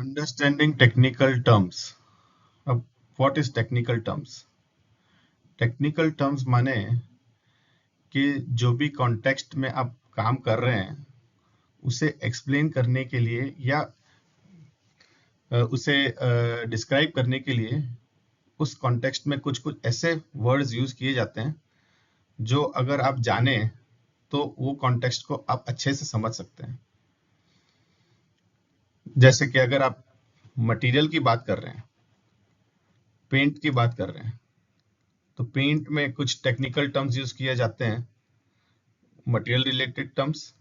Understanding technical terms. अब what is technical terms? Technical terms माने कि जो भी कॉन्टेक्स्ट में आप काम कर रहे हैं उसे एक्सप्लेन करने के लिए या उसे डिस्क्राइब करने के लिए उस कॉन्टेक्स्ट में कुछ कुछ ऐसे वर्ड्स यूज किए जाते हैं जो अगर आप जाने तो वो कॉन्टेक्स्ट को आप अच्छे से समझ सकते हैं। जैसे कि अगर आप मटेरियल की बात कर रहे हैं, पेंट की बात कर रहे हैं, तो पेंट में कुछ टेक्निकल टर्म्स यूज किए जाते हैं, मटेरियल रिलेटेड टर्म्स।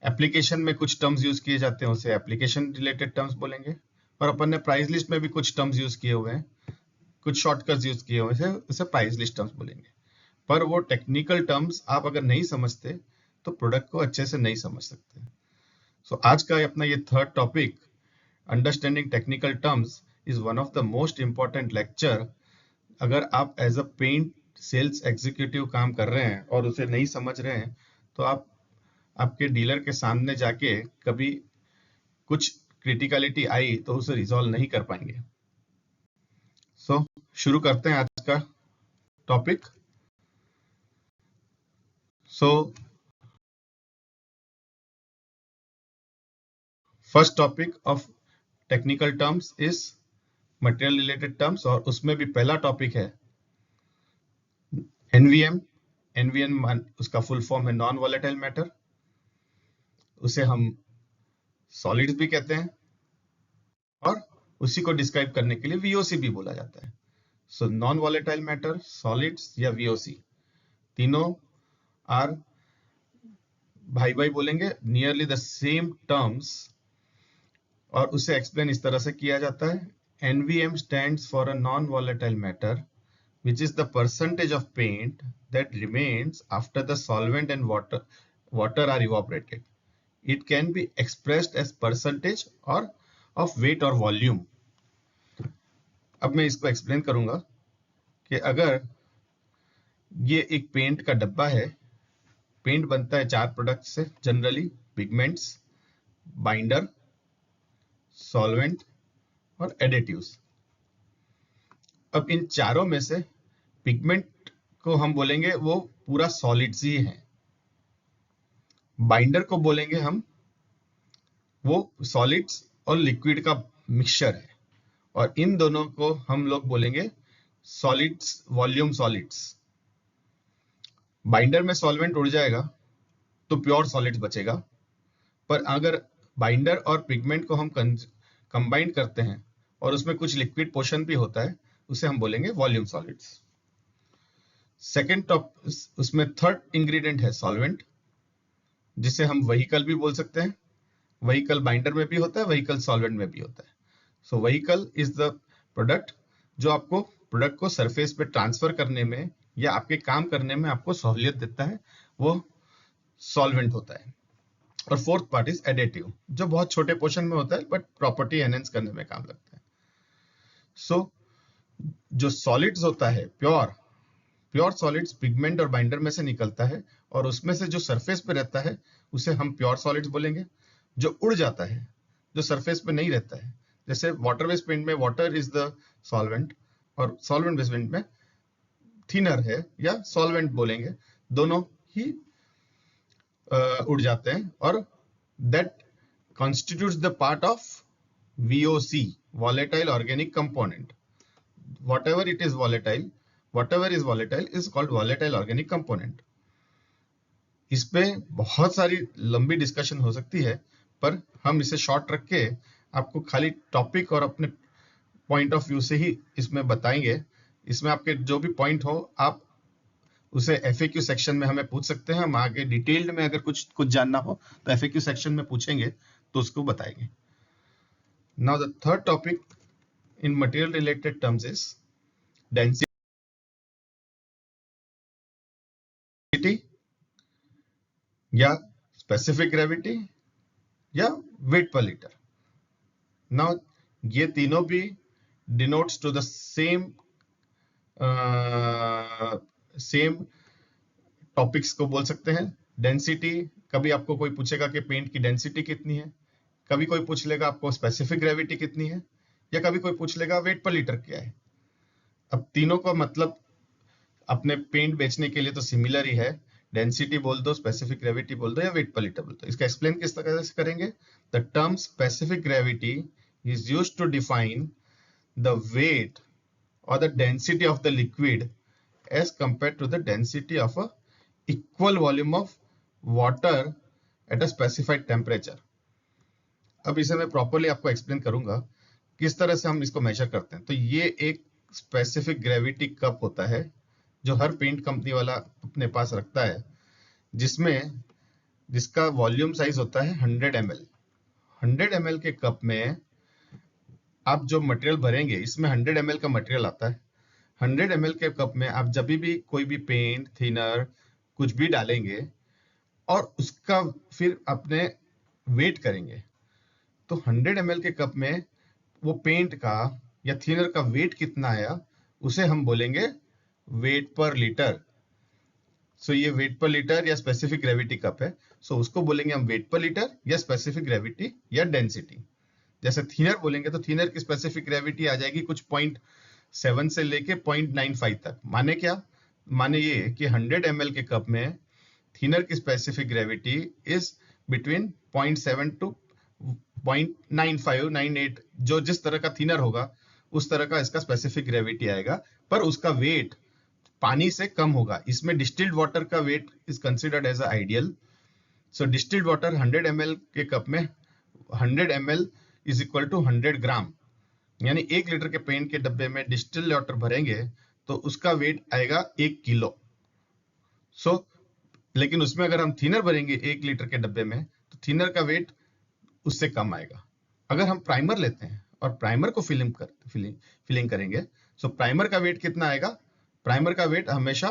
एप्लीकेशन में कुछ टर्म्स यूज किए जाते हैं, उसे एप्लीकेशन रिलेटेड टर्म्स बोलेंगे। और अपन ने प्राइस लिस्ट में भी कुछ टर्म्स यूज किए हुए हैं, कुछ शॉर्टकट्स यूज किए हुए हैं, उसे प्राइस लिस्ट टर्म्स बोलेंगे। पर वो टेक्निकल टर्म्स आप अगर नहीं समझते तो प्रोडक्ट को अच्छे से नहीं समझ सकते। सो आज का अपना ये third topic, understanding technical terms, is one of the most important lecture. अगर आप as a paint sales executive काम कर रहे हैं और उसे नहीं समझ रहे हैं तो आप आपके डीलर के सामने जाके कभी कुछ क्रिटिकलिटी आई तो उसे रिजॉल्व नहीं कर पाएंगे। सो शुरू करते हैं आज का topic. So first topic of technical terms is material related terms, और उसमें भी पहला टॉपिक है एनवीएम। एनवीएम उसका फुल फॉर्म है नॉन वॉलेटाइल मैटर, उसे हम सॉलिड्स भी कहते हैं और उसी को डिस्क्राइब करने के लिए वीओसी भी बोला जाता है। So non volatile matter, solids या वीओसी, तीनों आर भाई भाई बोलेंगे, नियरली द सेम टर्म्स। और उसे एक्सप्लेन इस तरह से किया जाता है, NVM stands for a non volatile matter which is the percentage of paint that remains after the solvent and water are evaporated. It can be expressed as percentage or of weight or volume. अब मैं इसको explain करूंगा कि अगर ये एक paint का डब्बा है, पेंट बनता है 4 प्रोडक्ट से जनरली, पिगमेंट्स, बाइंडर, सॉल्वेंट और एडिटिव्स। अब इन चारों में से पिगमेंट को हम बोलेंगे वो पूरा सॉलिड्स ही है, बाइंडर को बोलेंगे हम वो सॉलिड्स और लिक्विड का मिक्सचर है, और इन दोनों को हम लोग बोलेंगे सॉलिड्स, वॉल्यूम सॉलिड्स। बाइंडर में सॉल्वेंट उड़ जाएगा तो प्योर सॉलिड्स बचेगा, पर अगर बाइंडर और पिगमेंट को हम कंबाइन करते हैं और उसमें कुछ लिक्विड पोर्शन भी होता है, उसे हम बोलेंगे वॉल्यूम सॉलिड्स। सेकेंड टॉप, उसमें थर्ड इंग्रेडिएंट है सॉल्वेंट, जिसे हम व्हीकल भी बोल सकते हैं। व्हीकल बाइंडर में भी होता है, व्हीकल सॉल्वेंट में भी होता है। सो व्हीकल इज द प्रोडक्ट जो आपको प्रोडक्ट को सरफेस पे ट्रांसफर करने में या आपके काम करने में आपको सहूलियत देता है, वो सॉल्वेंट होता है। और फोर्थ पार्ट इज एडिटिव, जो बहुत छोटे पोर्शन में होता है बट प्रॉपर्टी एनहेंस करने में काम लगता है। सो जो सॉलिड्स होता है, प्योर सॉलिड्स पिगमेंट और बाइंडर में से निकलता है, और उसमें से जो सरफेस पे रहता है उसे हम प्योर सॉलिड्स बोलेंगे। जो उड़ जाता है, जो सरफेस पे नहीं रहता है, जैसे वाटर बेस्ड पेंट में वाटर इज द सॉल्वेंट और सॉल्वेंट बेस्ड पेंट में थिनर है या सॉल्वेंट बोलेंगे, दोनों ही उड़ जाते हैं, और that constitutes the part of VOC, volatile organic component. Whatever is volatile is called volatile organic component. इस पे बहुत सारी लंबी डिस्कशन हो सकती है, पर हम इसे शॉर्ट रख के आपको खाली टॉपिक और अपने पॉइंट ऑफ व्यू से ही इसमें बताएंगे। इसमें आपके जो भी पॉइंट हो आप उसे FAQ सेक्शन में हमें पूछ सकते हैं। हम आगे डिटेल्ड में अगर कुछ जानना हो तो FAQ सेक्शन में पूछेंगे तो उसको बताएंगे। Now the third topic in material related terms is density या स्पेसिफिक ग्रेविटी या वेट पर लीटर। नाउ ये तीनों भी denotes to the same topics को बोल सकते हैं। डेंसिटी, कभी आपको कोई पूछेगा कि पेंट की डेंसिटी कितनी है, कभी कोई पूछ लेगा आपको स्पेसिफिक ग्रेविटी कितनी है, या कभी कोई पूछ लेगा वेट पर लीटर क्या है। अब तीनों का मतलब अपने पेंट बेचने के लिए तो सिमिलर ही है, डेंसिटी बोल दो, स्पेसिफिक ग्रेविटी बोल दो, या वेट पर लीटर बोल दो। इसका एक्सप्लेन किस तरह से करेंगे? The term specific gravity is used to define the weight or the density of the liquid as compared to the density of a equal volume of water at a specified temperature. अब इसे मैं properly आपको explain करूंगा किस तरह से हम इसको मेजर करते हैं। तो ये एक स्पेसिफिक ग्रेविटी कप होता है जो हर पेंट कंपनी वाला अपने पास रखता है, जिसका वॉल्यूम साइज होता है 100 ml। 100 ml के कप में आप जो मटेरियल भरेंगे, इसमें 100 ml का मटेरियल आता है। 100 ml के कप में आप जब भी कोई भी पेंट, थिनर, कुछ भी डालेंगे और उसका फिर अपने वेट करेंगे, तो 100 ml के कप में वो पेंट का या थिनर का वेट कितना आया, उसे हम बोलेंगे वेट पर लीटर। सो ये वेट पर लीटर या स्पेसिफिक ग्रेविटी कप है, सो उसको बोलेंगे हम वेट पर लीटर या स्पेसिफिक ग्रेविटी या डेंसिटी। जैसे थिनर बोलेंगे तो थिनर की स्पेसिफिक ग्रेविटी आ जाएगी कुछ 0.7 से लेके 0.95 तक। माने क्या? माने ये कि 100 ml के कप में थिनर की specific gravity is between 0.7 to 0.95, 98, जो जिस तरह का थिनर होगा उस तरह का इसका स्पेसिफिक ग्रेविटी आएगा, पर उसका वेट पानी से कम होगा। इसमें डिस्टिल्ड वाटर का weight is considered as ideal. So distilled water 100 ml के कप में 100 ml is equal to 100 gram, यानी 1 लीटर के पेंट के डब्बे में डिस्टिल्ड वाटर भरेंगे तो उसका वेट आएगा 1 किलो। लेकिन उसमें अगर हम थिनर भरेंगे 1 लीटर के डब्बे में तो थिनर का वेट उससे कम आएगा। अगर हम प्राइमर लेते हैं और प्राइमर को फिलिंग करेंगे, सो प्राइमर का वेट कितना आएगा? प्राइमर का वेट हमेशा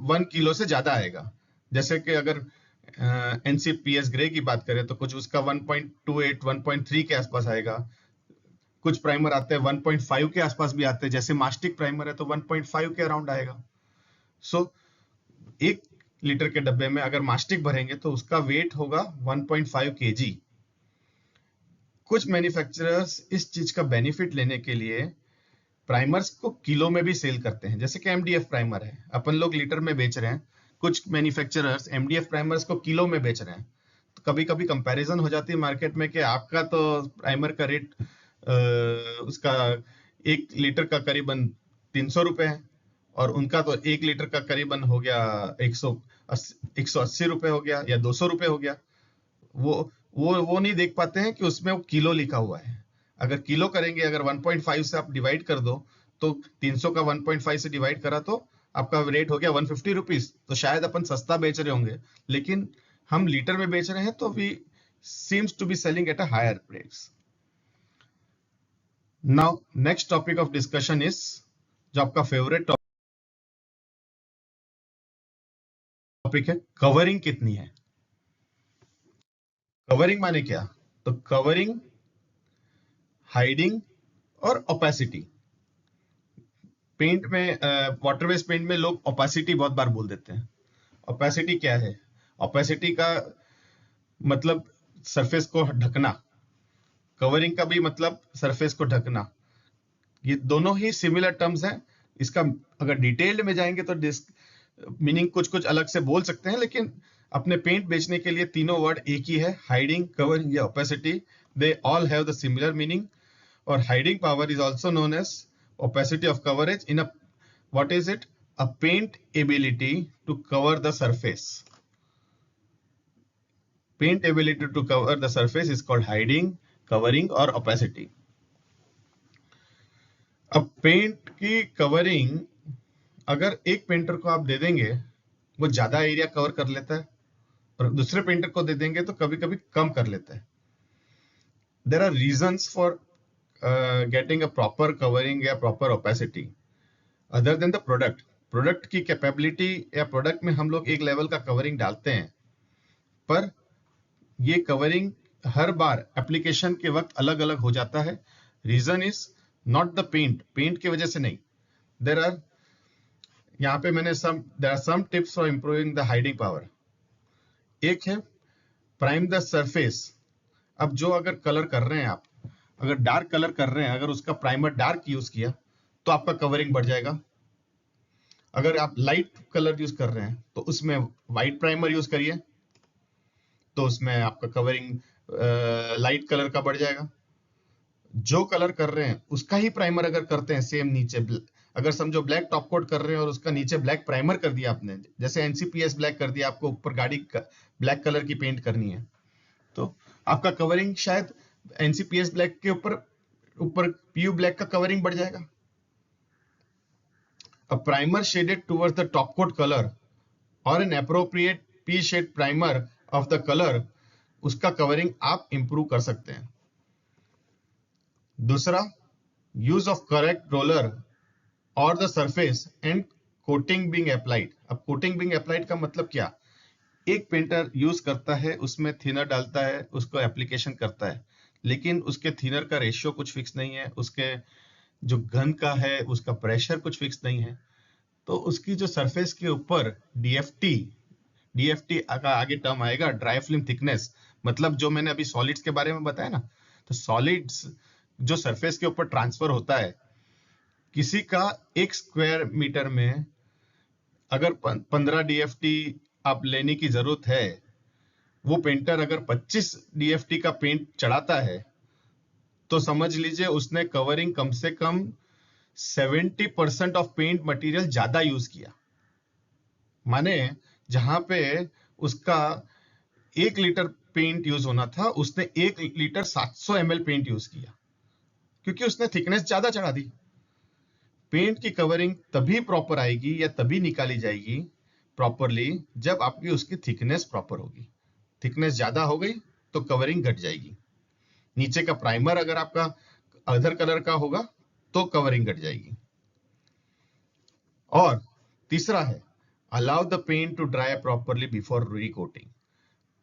1 किलो से ज्यादा आएगा। जैसे कि अगर NCPS ग्रे की बात करें तो कुछ उसका 1.28, 1.3 के आसपास आएगा। कुछ प्राइमर आते हैं 1.5 के आसपास भी आते हैं, जैसे मास्टिक प्राइमर है तो 1.5 के अराउंड आएगा। सो 1 लीटर के डब्बे में अगर मास्टिक भरेंगे तो उसका वेट होगा 1.5 kg। कुछ मैन्युफैक्चरर्स इस चीज का बेनिफिट लेने के लिए प्राइमर्स को किलो में भी सेल करते हैं, जैसे कि MDF प्राइमर है, अपन लोग लीटर में बेच रहे हैं, कुछ मैन्युफैक्चरर्स MDF प्राइमर्स को किलो में बेच रहे हैं। तो कभी कभी कंपैरिजन हो जाती है मार्केट में कि आपका तो प्राइमर का रेट उसका 1 लीटर का करीबन 300 रुपए है और उनका तो 1 लीटर का करीबन हो गया 180 रुपए हो गया या 200 रुपए हो गया। वो नहीं देख पाते हैं कि उसमें वो किलो लिखा हुआ है। अगर किलो करेंगे, अगर 1.5 से आप डिवाइड कर दो तो 300 का 1.5 से डिवाइड करा तो आपका रेट हो गया 150 रुपीज। तो शायद अपन सस्ता बेच रहे होंगे, लेकिन हम लीटर में बेच रहे हैं तो we seems to be selling at a higher rates. Now next topic of discussion is, जो आपका फेवरेट टॉपिक है, कवरिंग कितनी है। कवरिंग माने क्या? तो कवरिंग, हाइडिंग और ओपेसिटी। पेंट में, वाटर बेस्ड पेंट में लोग ओपेसिटी बहुत बार बोल देते हैं। ओपेसिटी क्या है? ओपेसिटी का मतलब सरफेस को ढकना, कवरिंग का भी मतलब सरफेस को ढकना। ये दोनों ही सिमिलर टर्म्स हैं। इसका अगर डिटेल्ड में जाएंगे तो मीनिंग कुछ कुछ अलग से बोल सकते हैं, लेकिन अपने पेंट बेचने के लिए तीनों वर्ड एक ही है, हाइडिंग, कवरिंग या opacity. They all have the similar meaning. और hiding power is also known as opacity of coverage in a, what is it? A paint ability to cover the surface. Paint ability to cover the surface is called hiding, covering और opacity. अब paint की covering अगर एक painter को आप दे देंगे वो ज्यादा एरिया कवर कर लेता है, और दूसरे पेंटर को दे देंगे तो कभी कभी कम कर लेता है। There are reasons for getting a proper covering या proper opacity other than the product. Product की कैपेबिलिटी या प्रोडक्ट में हम लोग एक लेवल का कवरिंग डालते हैं, पर ये कवरिंग हर बार एप्लीकेशन के वक्त अलग अलग हो जाता है। Reason is not the paint की वजह से नहीं। देर आर, यहाँ पे मैंने there are some tips for improving the hiding power. एक है प्राइम द सरफेस। अब जो अगर कलर कर रहे हैं आप, अगर डार्क कलर कर रहे हैं, अगर उसका प्राइमर डार्क यूज किया तो आपका कवरिंग बढ़ जाएगा। अगर आप लाइट कलर यूज कर रहे हैं तो उसमें व्हाइट प्राइमर यूज करिए, तो उसमें आपका कवरिंग लाइट कलर का बढ़ जाएगा। जो कलर कर रहे हैं उसका ही प्राइमर अगर करते हैं सेम नीचे, अगर समझो ब्लैक टॉप कोट कर रहे हैं और उसका नीचे ब्लैक प्राइमर कर दिया आपने, जैसे एनसीपीएस ब्लैक कर दिया, आपको ऊपर गाड़ी ब्लैक कलर की पेंट करनी है, तो आपका कवरिंग शायद एनसीपीएस ब्लैक के ऊपर ऊपर पीयू ब्लैक का कवरिंग बढ़ जाएगा। A primer shaded towards the top coat color or an appropriate P shade primer of the color, उसका कवरिंग आप इंप्रूव कर सकते हैं। दूसरा, यूज ऑफ करेक्ट रोलर और the surface and coating being applied. अब कोटिंग बीइंग अप्लाइड का मतलब क्या? एक पेंटर यूज करता है, उसमें थिनर डालता है, उसको एप्लीकेशन करता है, लेकिन उसके थिनर का रेशियो कुछ फिक्स नहीं है, उसके जो गन का है उसका प्रेशर कुछ फिक्स नहीं है, तो उसकी जो सरफेस के ऊपर डीएफटी का आगे टर्म आएगा, ड्राई फिल्म थिकनेस, मतलब जो मैंने अभी सॉलिड्स के बारे में बताया ना, तो सॉलिड्स जो सरफेस के ऊपर ट्रांसफर होता है, किसी का 1 स्क्वायर मीटर में अगर 15 डीएफटी आप लेने की जरूरत है, वो पेंटर अगर 25 डीएफटी का पेंट चढ़ाता है तो समझ लीजिए उसने कवरिंग कम से कम 70% ऑफ पेंट मटेरियल ज्यादा यूज किया। माने जहां पे उसका 1 लीटर पेंट यूज होना था, उसने 1 लीटर 700 ml पेंट यूज किया, क्योंकि उसने थिकनेस ज्यादा चढ़ा दी। पेंट की कवरिंग तभी प्रॉपर आएगी या तभी निकाली जाएगी प्रॉपरली जब आपकी उसकी थिकनेस प्रॉपर होगी। थिकनेस ज्यादा हो गई तो कवरिंग घट जाएगी। नीचे का प्राइमर अगर आपका अदर कलर का होगा तो कवरिंग घट जाएगी। और तीसरा है, allow the paint to dry properly before recoating.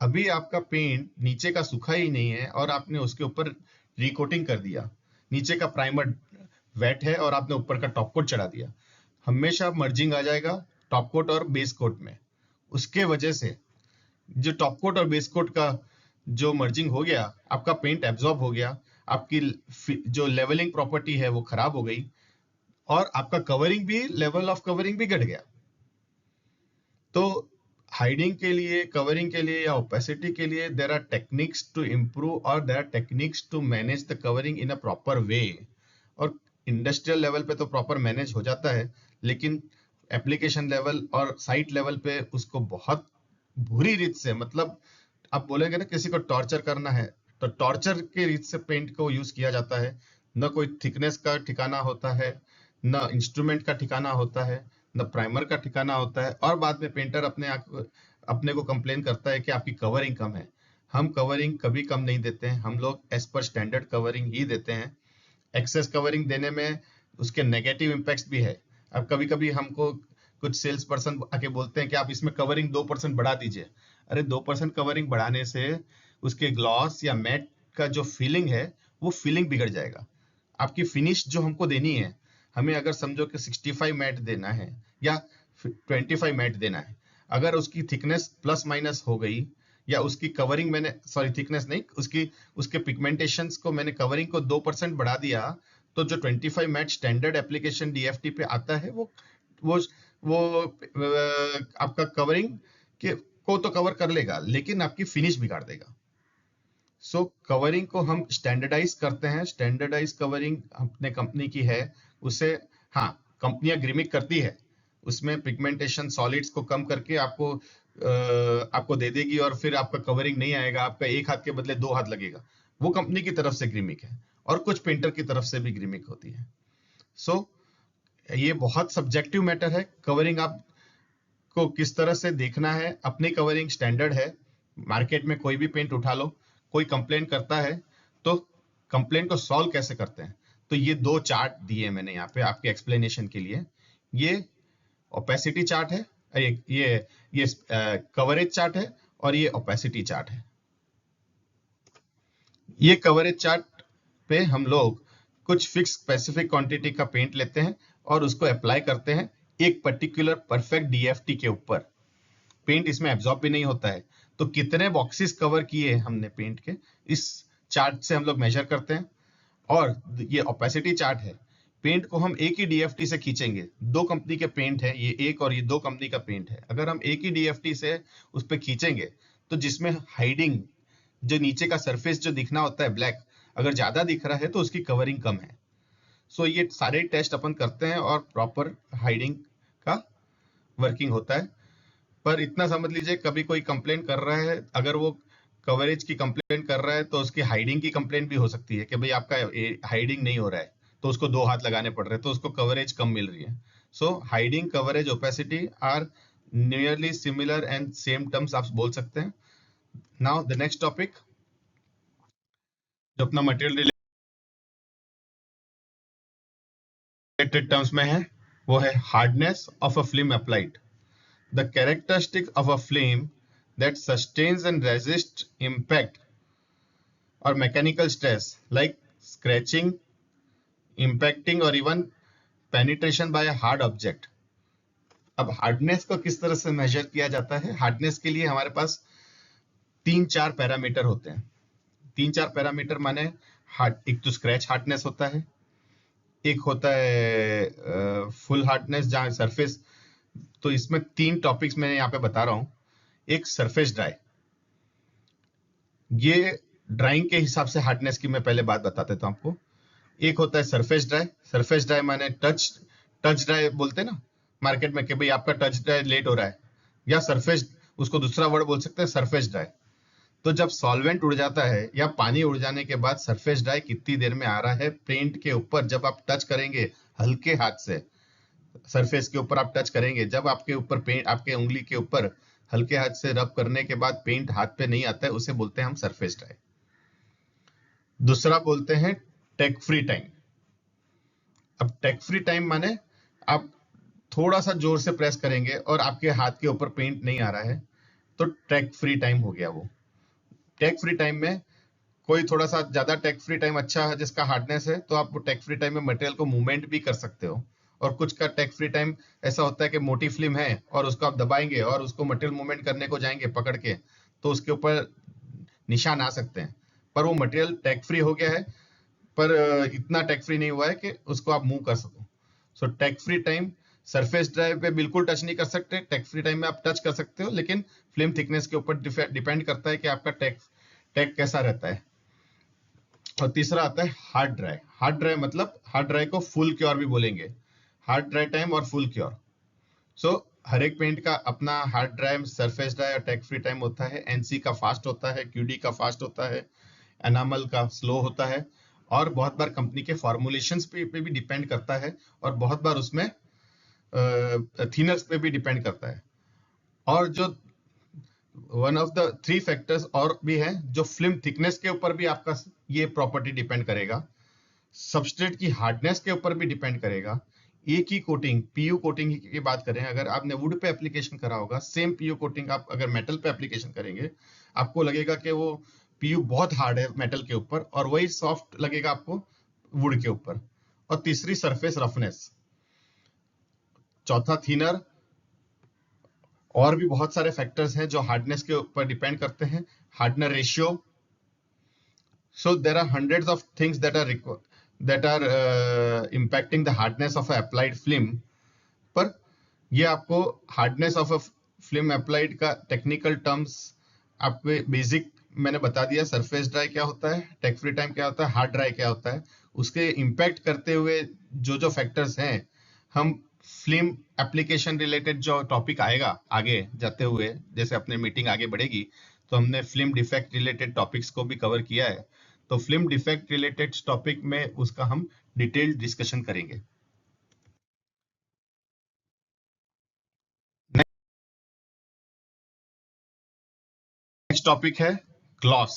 अभी आपका पेंट नीचे का सूखा ही नहीं है और आपने उसके ऊपर रिकोटिंग कर दिया, नीचे का प्राइमर वेट है और आपने ऊपर का टॉप कोट चढ़ा दिया, हमेशा मर्जिंग आ जाएगा टॉप कोट और बेस कोट में। उसके वजह से जो टॉप कोट और बेस कोट का जो मर्जिंग हो गया, आपका पेंट एब्जॉर्ब हो गया, आपकी जो लेवलिंग प्रॉपर्टी है वो खराब हो गई और आपका कवरिंग भी, लेवल ऑफ कवरिंग भी घट गया। तो हाइडिंग के लिए, कवरिंग के लिए या ओपेसिटी के लिए there are techniques to improve और there are techniques to manage the covering in a proper way. और इंडस्ट्रियल लेवल पे तो प्रॉपर मैनेज हो जाता है, लेकिन एप्लीकेशन लेवल और साइट लेवल पे उसको बहुत बुरी रीत से, मतलब आप बोलेंगे ना किसी को टॉर्चर करना है, तो टॉर्चर के रीत से पेंट को यूज किया जाता है। न कोई थिकनेस का ठिकाना होता है, न इंस्ट्रूमेंट का ठिकाना होता है, न प्राइमर का ठिकाना होता है, और बाद में पेंटर अपने को कंप्लेन करता है कि आपकी कवरिंग कम है। हम कवरिंग कभी कम नहीं देते हैं, हम लोग एज पर स्टैंडर्ड कवरिंग ही देते हैं। एक्सेस कवरिंग देने में उसके नेगेटिव इम्पैक्ट्स भी है। अब कभी कभी हमको कुछ सेल्स पर्सन आके बोलते हैं कि आप इसमें कवरिंग 2% बढ़ा दीजिए। अरे 2% कवरिंग बढ़ाने से उसके ग्लॉस या मैट का जो फीलिंग है वो फीलिंग बिगड़ जाएगा। आपकी फिनिश जो हमको देनी है, हमें अगर समझो कि 65 मैट देना है या 25 मैट देना है, अगर उसकी थिकनेस प्लस माइनस हो गई या उसकी कवरिंग मैंने, सॉरी थिकनेस नहीं, उसके पिगमेंटेशंस को मैंने कवरिंग को 2% बढ़ा दिया, तो जो 25 मैट स्टैंडर्ड एप्लीकेशन डीएफटी पे आता है वो आपका कवरिंग को तो कवर कर लेगा, लेकिन आपकी फिनिश बिगाड़ देगा। सो कवरिंग को हम स्टैंडर्डाइज करते हैं। स्टैंडर्डाइज कवरिंग अपने कंपनी की है, उसे हाँ कंपनियां ग्रीमिक करती है, उसमें पिगमेंटेशन सॉलिड्स को कम करके आपको दे देगी और फिर आपका कवरिंग नहीं आएगा, आपका एक हाथ के बदले 2 हाथ लगेगा। वो कंपनी की तरफ से ग्रीमिक है और कुछ पेंटर की तरफ से भी ग्रीमिक होती है। सो ये बहुत सब्जेक्टिव मैटर है। कवरिंग आपको किस तरह से देखना है, अपनी कवरिंग स्टैंडर्ड है। मार्केट में कोई भी पेंट उठा लो, कोई कंप्लेंट करता है तो कंप्लेंट को सॉल्व कैसे करते हैं, तो ये 2 चार्ट दिए मैंने यहाँ पे आपके एक्सप्लेनेशन के लिए। ये ओपेसिटी चार्ट है, ये कवरेज चार्ट है और ये ओपेसिटी चार्ट है। ये कवरेज चार्ट पे हम लोग कुछ फिक्स स्पेसिफिक क्वांटिटी का पेंट लेते हैं और उसको अप्लाई करते हैं एक पर्टिकुलर परफेक्ट डीएफटी के ऊपर। पेंट इसमें एब्जॉर्ब भी नहीं होता है, तो कितने बॉक्सेस कवर किए हमने पेंट के, इस चार्ट से हम लोग मेजर करते हैं। और ये ओपेसिटी चार्ट है, पेंट को हम एक ही डीएफटी से खींचेंगे। दो कंपनी के पेंट है, ये एक और ये दो कंपनी का पेंट है। अगर हम एक ही डीएफटी से उस पर खींचेंगे तो जिसमें हाइडिंग, जो नीचे का सरफेस जो दिखना होता है ब्लैक, अगर ज्यादा दिख रहा है तो उसकी कवरिंग कम है। सो ये सारे टेस्ट अपन करते हैं और प्रॉपर हाइडिंग का वर्किंग होता है। पर इतना समझ लीजिए, कभी कोई कंप्लेंट कर रहा है, अगर वो कवरेज की कंप्लेंट कर रहा है तो उसकी हाइडिंग की कंप्लेंट भी हो सकती है कि भाई आपका हाइडिंग नहीं हो रहा है, तो उसको दो हाथ लगाने पड़ रहे हैं, तो उसको कवरेज कम मिल रही है। So hiding, coverage, opacity are nearly similar and same terms आप बोल सकते हैं। नाउ द नेक्स्ट टॉपिक जो अपना मटेरियल रिलेटेड टर्म्स में है वो है hardness of a film applied. The characteristic of a film that sustains and resists impact or mechanical stress like scratching, impacting or even penetration by a hard object. अब hardness को किस तरह से major किया जाता है? हार्डनेस के लिए हमारे पास 3-4 पैरामीटर होते हैं। 3-4 पैरामीटर माने एक तो स्क्रैच हार्डनेस होता है, एक होता है फुल हार्डनेस जहां सरफेस। तो इसमें 3 टॉपिक्स मैं यहाँ पे बता रहा हूं। एक सरफेस ड्राई, ये ड्राइंग के हिसाब से हार्डनेस की मैं पहले बात बता देता हूं आपको। एक होता है सरफेस ड्राई। सरफेस ड्राई माने टच ड्राई बोलते हैं ना मार्केट में कि भाई आपका टच ड्राई लेट हो रहा है, या सरफेस, उसको दूसरा वर्ड बोल सकते हैं सरफेस ड्राई। तो जब सॉल्वेंट उड़ जाता है या पानी उड़ जाने के बाद सरफेस ड्राई कितनी देर में आ रहा है पेंट के ऊपर, जब आप टच करेंगे हल्के हाथ से सरफेस के ऊपर आप टच करेंगे, जब आपके ऊपर पेंट, आपके उंगली के ऊपर हल्के हाथ से रब करने के बाद पेंट हाथ पे नहीं आता है, उसे बोलते हैं हम सरफेस ड्राई। दूसरा बोलते हैं टेक फ्री टाइम। अब टेक फ्री टाइम माने आप थोड़ा सा जोर से प्रेस करेंगे और आपके हाथ के ऊपर पेंट नहीं आ रहा है, तो टेक फ्री टाइम हो गया वो। टेक फ्री टाइम में कोई थोड़ा सा ज्यादा टेक फ्री टाइम अच्छा है जिसका हार्डनेस है, तो आप टेक फ्री टाइम में मटेरियल को मूवमेंट भी कर सकते हो। और कुछ का टेक फ्री टाइम ऐसा होता है कि मोटी फिल्म है और उसको आप दबाएंगे और उसको मटेरियल मूवमेंट करने को जाएंगे पकड़ के, तो उसके ऊपर निशान आ सकते हैं, पर वो मटेरियल टेक फ्री हो गया है, पर इतना टेक फ्री नहीं हुआ है कि उसको आप मूव कर सको। So take free time, surface drive पे बिल्कुल टच नहीं कर सकते, टेक फ्री टाइम में आप टच कर सकते हो, लेकिन फिल्म थिकनेस के ऊपर डिपेंड करता है कि आपका टेक कैसा रहता है। और तीसरा आता है हार्ड ड्राई। हार्ड ड्राई मतलब हार्ड ड्राई को फुल क्योर भी बोलेंगे, हार्ड ड्राई टाइम और फुल क्योर। सो हर एक पेंट का अपना हार्ड ड्राई, सरफेस ड्राई और टेक फ्री टाइम होता है। एनसी का फास्ट होता है, क्यूडी का फास्ट होता है, एनामल का स्लो होता है, और बहुत बार कंपनी के फॉर्मुलेशंस पे भी डिपेंड करता है, और बहुत बार उसमें थिनर्स पे भी डिपेंड करता है। और जो वन ऑफ द 3 फैक्टर्स और भी है, जो फिल्म थिकनेस के ऊपर भी आपका ये प्रॉपर्टी डिपेंड करेगा, सबस्ट्रेट की हार्डनेस के ऊपर भी डिपेंड करेगा। एक ही कोटिंग, पीयू कोटिंग की बात करें, अगर आपने वुड पे एप्लीकेशन करा होगा, सेम पीयू कोटिंग आप अगर मेटल पे एप्लीकेशन करेंगे, आपको लगेगा कि वो पीयू बहुत हार्ड है मेटल के ऊपर, और वही सॉफ्ट लगेगा आपको वुड के ऊपर। और तीसरी सरफेस रफनेस, चौथा थिनर, और भी बहुत सारे फैक्टर्स हैं जो हार्डनेस के ऊपर डिपेंड करते हैं। Hardener ratio, so there are hundreds of things that are impacting the hardness of a applied film, पर ये आपको hardness of a film applied का टेक्निकल टर्म्स आपको बेसिक मैंने बता दिया। सरफेस ड्राई क्या होता है, टेक फ्री टाइम क्या होता है, हार्ड ड्राई क्या होता है, उसके इम्पैक्ट करते हुए जो जो फैक्टर्स हैं, हम फिल्म एप्लीकेशन रिलेटेड जो टॉपिक आएगा आगे जाते हुए, जैसे अपनी मीटिंग आगे बढ़ेगी, तो हमने फिल्म डिफेक्ट रिलेटेड टॉपिक्स को भी कवर किया है, तो फिल्म डिफेक्ट रिलेटेड टॉपिक में उसका हम डिटेल्ड डिस्कशन करेंगे। नेक्स्ट टॉपिक है ग्लॉस।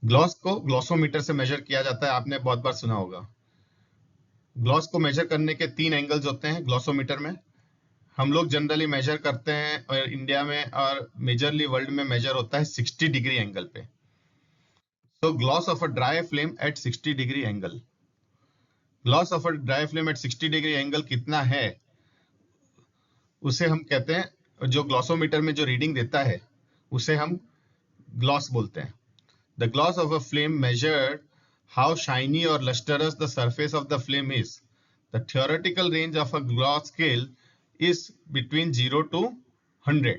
ग्लॉस को ग्लॉसोमीटर से मेजर किया जाता है, आपने बहुत बार सुना होगा। ग्लॉस को मेजर करने के 3 एंगल्स होते हैं ग्लॉसोमीटर में। हम लोग जनरली मेजर करते हैं और इंडिया में और मेजरली वर्ल्ड में मेजर होता है 60 डिग्री एंगल पे। तो gloss of a dry film at 60 degree angle, gloss of a dry film at 60 degree angle कितना है, उसे हम कहते हैं जो ग्लॉसोमीटर में जो रीडिंग देता है उसे हम ग्लॉस बोलते हैं। The gloss of a flame measured how shiny or lustrous the surface of the flame is. The theoretical range of a gloss scale is between 0 to 100.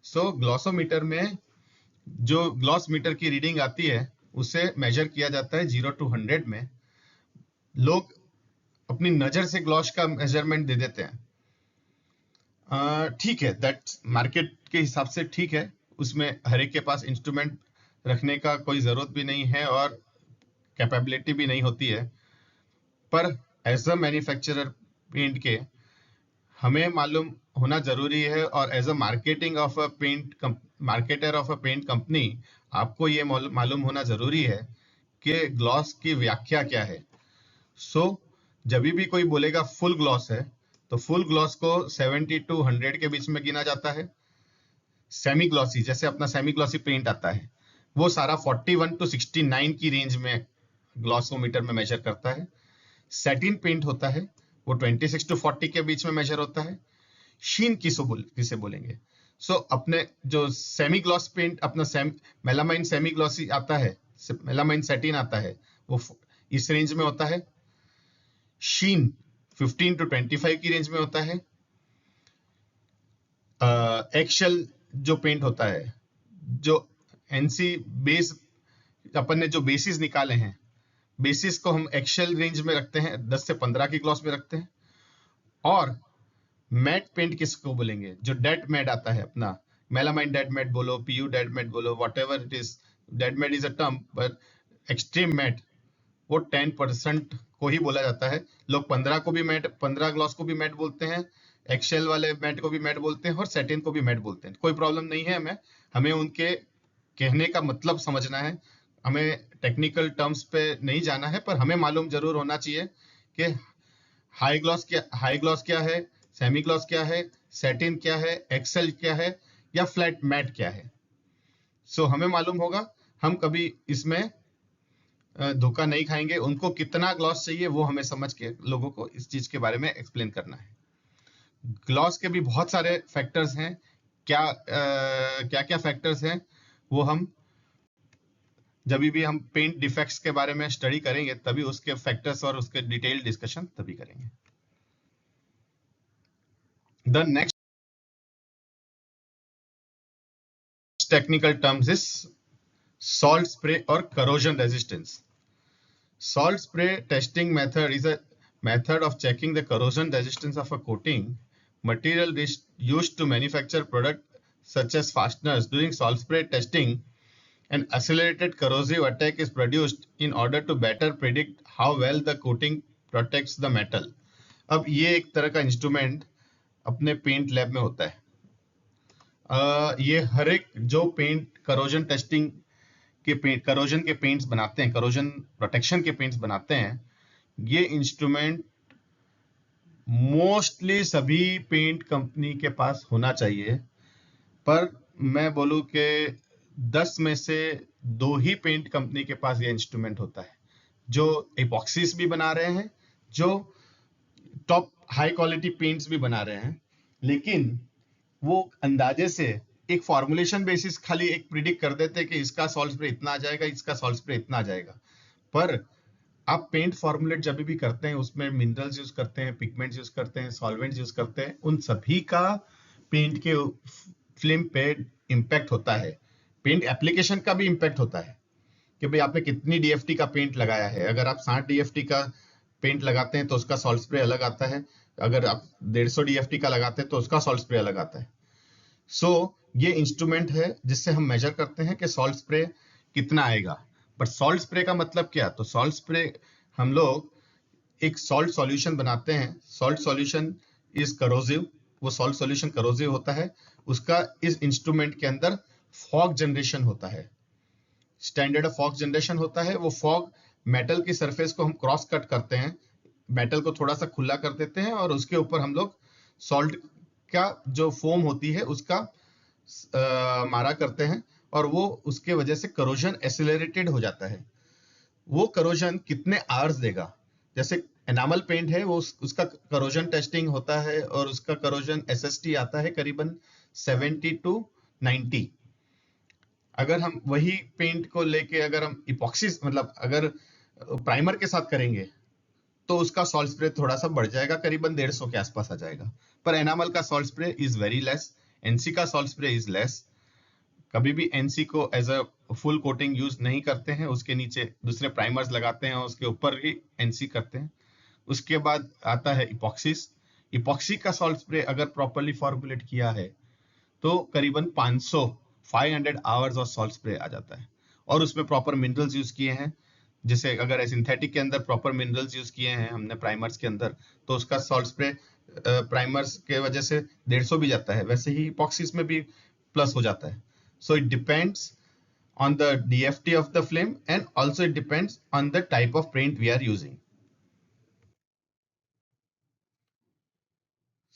So ग्लॉसोमीटर में जो ग्लॉस मीटर की reading आती है उसे major किया जाता है 0 to 100 में। लोग अपनी नजर से ग्लॉस का मेजरमेंट दे देते हैं, ठीक है, दैट मार्केट के हिसाब से ठीक है, उसमें हर एक के पास इंस्ट्रूमेंट रखने का कोई जरूरत भी नहीं है और कैपेबिलिटी भी नहीं होती है। पर एज अ मैन्युफैक्चरर पेंट के हमें मालूम होना जरूरी है, और as a marketing of a paint marketer of a paint company आपको ये मालूम होना जरूरी है कि ग्लॉस की व्याख्या क्या है। सो जब भी कोई बोलेगा फुल ग्लॉस है तो फुल ग्लॉस को 70 to 100 के बीच में गिना जाता है। सेमी ग्लॉसी, जैसे अपना सेमी ग्लॉसी पेंट आता है, वो सारा 41 to 69 की रेंज में ग्लॉसोमीटर में मेजर करता है। सैटिन पेंट होता है वो 26 to 40 के बीच में मेजर होता है। शीन किसे बोलेंगे? सो अपने जो सेमी ग्लॉस पेंट, अपना मेलामाइन सेमी ग्लॉसी आता है, मेलामाइन सैटिन आता है, वो इस रेंज में होता है। शीन 15 to 25 की रेंज में होता है। एक्शेल जो पेंट होता है, जो एनसी बेस, अपन ने जो बेसिस निकाले हैं, बेसिस को हम एक्शेल रेंज में रखते हैं, 10 से 15 की ग्लॉस में रखते हैं। और मैट पेंट किसको बोलेंगे? जो डेड मैट आता है अपना, मेलामाइन डेड मैट बोलो, पीयू डेड मैट बोलो, whatever it is, dead matt is a term, but extreme matt वो 10% को ही बोला जाता है। लोग 15 को भी मैट, 15 ग्लॉस को भी मैट बोलते हैं, एक्सेल वाले मैट को भी मैट बोलते हैं, और सैटिन को भी मैट बोलते हैं। कोई प्रॉब्लम नहीं है, हमें उनके कहने का मतलब समझना है, हमें टेक्निकल टर्म्स पे नहीं जाना है, पर हमें मालूम जरूर होना चाहिए कि हाई ग्लॉस क्या है, सेमी ग्लॉस क्या है, सैटिन क्या है, एक्सेल क्या है, या फ्लैट मैट क्या है। सो हमें मालूम होगा, हम कभी इसमें धोखा नहीं खाएंगे। उनको कितना ग्लॉस चाहिए वो हमें समझ के लोगों को इस चीज के बारे में एक्सप्लेन करना है। ग्लॉस के भी बहुत सारे फैक्टर्स हैं, क्या क्या फैक्टर्स हैं वो हम जब भी हम पेंट डिफेक्ट्स के बारे में स्टडी करेंगे तभी उसके फैक्टर्स और उसके डिटेल डिस्कशन तभी करेंगे। The next technical terms is salt spray और corrosion resistance. Salt spray testing method is a method of checking the corrosion resistance of a coating material used to manufacture products such as fasteners. During salt spray testing, an accelerated corrosive attack is produced in order to better predict how well the coating protects the metal. अब ये एक तरह का instrument अपने paint lab में होता है। ये हर एक जो पेंट करोजन टेस्टिंग के पेंट, करोजन के पेंट्स बनाते हैं, करोजन प्रोटेक्शन के पेंट्स बनाते हैं, ये इंस्ट्रूमेंट मोस्टली सभी पेंट कंपनी के पास होना चाहिए। पर मैं बोलूं कि 10 में से 2 ही पेंट कंपनी के पास ये इंस्ट्रूमेंट होता है, जो एपॉक्सीज भी बना रहे हैं, जो टॉप हाई क्वालिटी पेंट्स भी बना रहे हैं, लेकिन वो अंदाजे से एक फॉर्मुलेशन बेसिस खाली एक प्रिडिक्ट कर देते हैं कि इसका सॉल्ट स्प्रे इतना आ जाएगा, इसका सॉल्ट स्प्रे इतना आ जाएगा। पर आप पेंट फॉर्मुलेट जब भी करते हैं उसमें मिनरल्स यूज करते हैं, पिगमेंट्स यूज करते हैं, सॉल्वेंट्स यूज करते हैं, उन सभी का पेंट के फिल्म पे इम्पैक्ट होता है। पेंट एप्लीकेशन का भी इम्पैक्ट होता है कि भाई आपने कितनी डीएफटी का पेंट लगाया है। अगर आप 60 डीएफटी का पेंट लगाते हैं तो उसका सॉल्ट स्प्रे अलग आता है, अगर आप 150 डीएफटी का लगाते हैं तो उसका सॉल्ट स्प्रे अलग आता है। सो ये इंस्ट्रूमेंट है जिससे हम मेजर करते हैं कि सॉल्ट स्प्रे कितना आएगा। बट सॉल्ट स्प्रे का मतलब क्या? तो सॉल्ट स्प्रे हम लोग एक सॉल्ट सॉल्यूशन बनाते हैं, सॉल्ट सॉल्यूशन इज करोसिव, वो सॉल्ट सॉल्यूशन करोसिव होता है, उसका इस इंस्ट्रूमेंट के अंदर फॉग जनरेशन होता है, स्टैंडर्ड फॉग जनरेशन होता है। वो फॉग मेटल की सरफेस को हम क्रॉस कट करते हैं, मेटल को थोड़ा सा खुला कर देते हैं, और उसके ऊपर हम लोग सॉल्ट का जो फोम होती है उसका मारा करते हैं, और वो उसके वजह से करोजन एक्सेलरेटेड हो जाता है। वो करोजन कितने आवर्स देगा? जैसे एनामल पेंट है वो उसका करोजन टेस्टिंग होता है और उसका करोजन एसएसटी आता है करीबन 70 टू 90। अगर हम वही पेंट को लेके अगर हम इपॉक्सी मतलब अगर प्राइमर के साथ करेंगे तो उसका सॉल्ट स्प्रे थोड़ा सा बढ़ जाएगा, करीबन 150 के आसपास आ जाएगा। पर एनामल का salt spray is very less, NC का सॉल्ट स्प्रे इज लेस। कभी भी एनसी को as a full coating use नहीं करते हैं, उसके नीचे दूसरे प्राइमर्स लगाते हैं और उसके ऊपर ही एनसी करते हैं। उसके बाद आता है इपॉक्सीज। इपॉक्सी का सॉल्ट स्प्रे अगर प्रॉपरली फॉर्मुलेट किया है तो करीबन 500 आवर्स ऑफ सॉल्ट स्प्रे आ जाता है। और उसमें प्रॉपर मिनरल्स यूज किए हैं, जैसे अगर सिंथेटिक के अंदर प्रॉपर मिनरल्स यूज किए हैं हमने प्राइमर्स के अंदर, तो उसका सॉल्ट स्प्रे प्राइमर्स के वजह से 150 भी जाता है, वैसे ही इपॉक्सीज में भी प्लस हो जाता है। So it depends on the DFT of the flame, and also it depends on the type of paint we are using.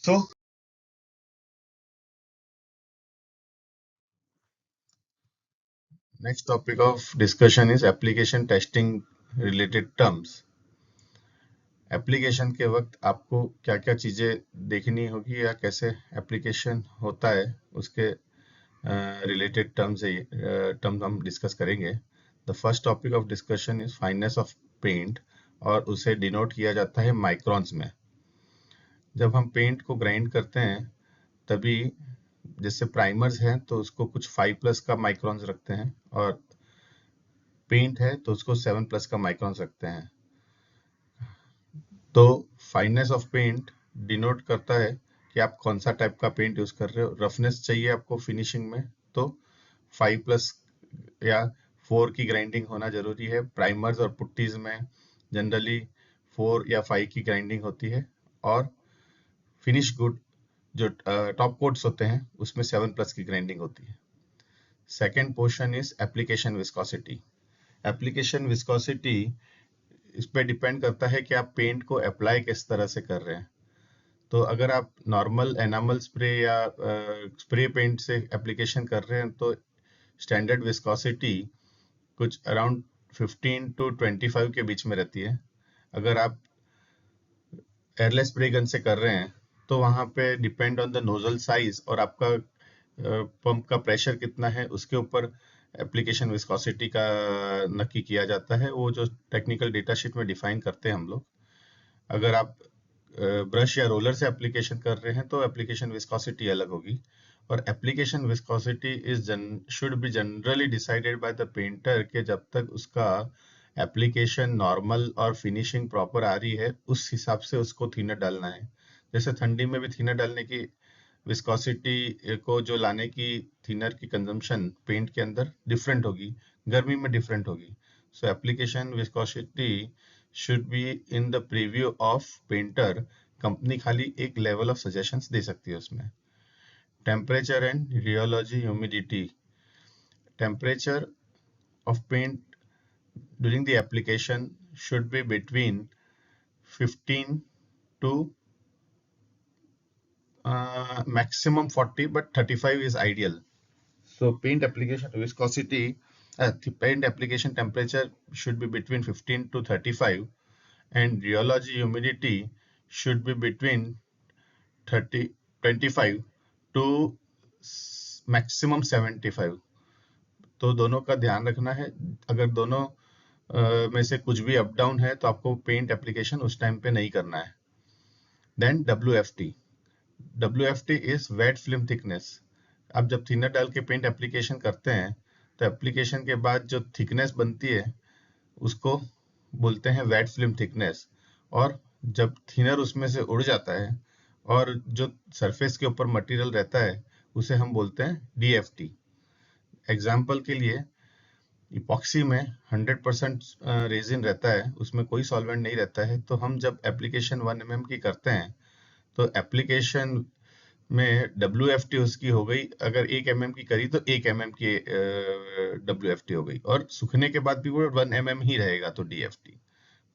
So next topic of discussion is application testing related terms. Application के वक्त आपको क्या क्या चीज़ें देखनी होगी या कैसे एप्लीकेशन होता है उसके रिलेटेड टर्म्स हम डिस्कस करेंगे। The first topic of discussion is fineness of paint, और उसे डिनोट किया जाता है माइक्रॉन्स में। जब हम पेंट को ग्राइंड करते हैं तभी जैसे प्राइमर्स हैं तो उसको कुछ 5+ का माइक्रॉन्स रखते हैं, और पेंट है तो उसको 7+ का माइक्रॉन्स रखते हैं। तो फाइननेस ऑफ पेंट डिनोट करता है कि आप कौन सा टाइप का पेंट यूज कर रहे हो। रफनेस चाहिए आपको फिनिशिंग में तो 5+ या 4 की ग्राइंडिंग होना जरूरी है। प्राइमर्स और पुट्टीज में जनरली 4 या 5 की ग्राइंडिंग होती है, और फिनिश गुड जो टॉप कोट्स होते हैं उसमें 7+ की ग्राइंडिंग होती है। Second portion is application viscosity. Application viscosity इस पे डिपेंड करता है कि आप पेंट को अप्लाई किस तरह से कर रहे हैं। तो अगर आप नॉर्मल एनामल स्प्रे या स्प्रे पेंट से एप्लीकेशन कर रहे हैं तो स्टैंडर्ड विस्कोसिटी कुछ अराउंड 15 टू 25 के बीच में रहती है। अगर आप एयरलेस स्प्रे गन से कर रहे हैं तो वहाँ पे depend on the nozzle size और आपका पंप का प्रेशर कितना है उसके ऊपर एप्लीकेशन विस्कोसिटी का नक्की किया जाता है। वो जो टेक्निकल डेटा शीट में डिफाइन करते हैं हम लोग। अगर आप ब्रश या रोलर से एप्लीकेशन कर रहे हैं तो एप्लीकेशन विस्कोसिटी अलग होगी। और application viscosity is should be generally decided by the painter के जब तक उसका एप्लीकेशन नॉर्मल और फिनिशिंग प्रॉपर आ रही है उस हिसाब से उसको थिनर डालना है। जैसे ठंडी में भी थिनर डालने की विस्कोसिटी को जो लाने की थिनर की कंजम्पशन पेंट के अंदर डिफरेंट होगी, गर्मी में डिफरेंट होगी। सो application viscosity should be in the preview of painter. Company खाली एक लेवल ऑफ सजेशंस दे सकती है उसमें। Temperature and rheology humidity. Temperature of paint during the application should be between 15 to maximum 40, but 35 is ideal. So paint application viscosity, the paint application temperature should be between 15 to 35, and rheology humidity should be between 25 to maximum 75। तो दोनों का ध्यान रखना है। अगर दोनों में से कुछ भी अप डाउन है तो आपको पेंट एप्लीकेशन उस टाइम पे नहीं करना है। Then WFT। WFT is wet film thickness. आप जब थिनर डाल के पेंट एप्लीकेशन करते हैं तो एप्लीकेशन के बाद जो थिकनेस बनती है उसको बोलते हैं वेट फिल्म थिकनेस। और जब थिनर उसमें से उड़ जाता है और जो सरफेस के ऊपर मटेरियल रहता है उसे हम बोलते हैं DFT। एग्जाम्पल के लिए इपॉक्सी में 100% रेजिन रहता है, उसमें कोई सॉल्वेंट नहीं रहता है। तो हम जब एप्लीकेशन 1 mm की करते हैं तो एप्लीकेशन में WFT उसकी हो गई, अगर 1 mm की करी तो 1 mm की WFT हो गई, और सूखने के बाद भी वो 1 mm ही रहेगा तो DFT।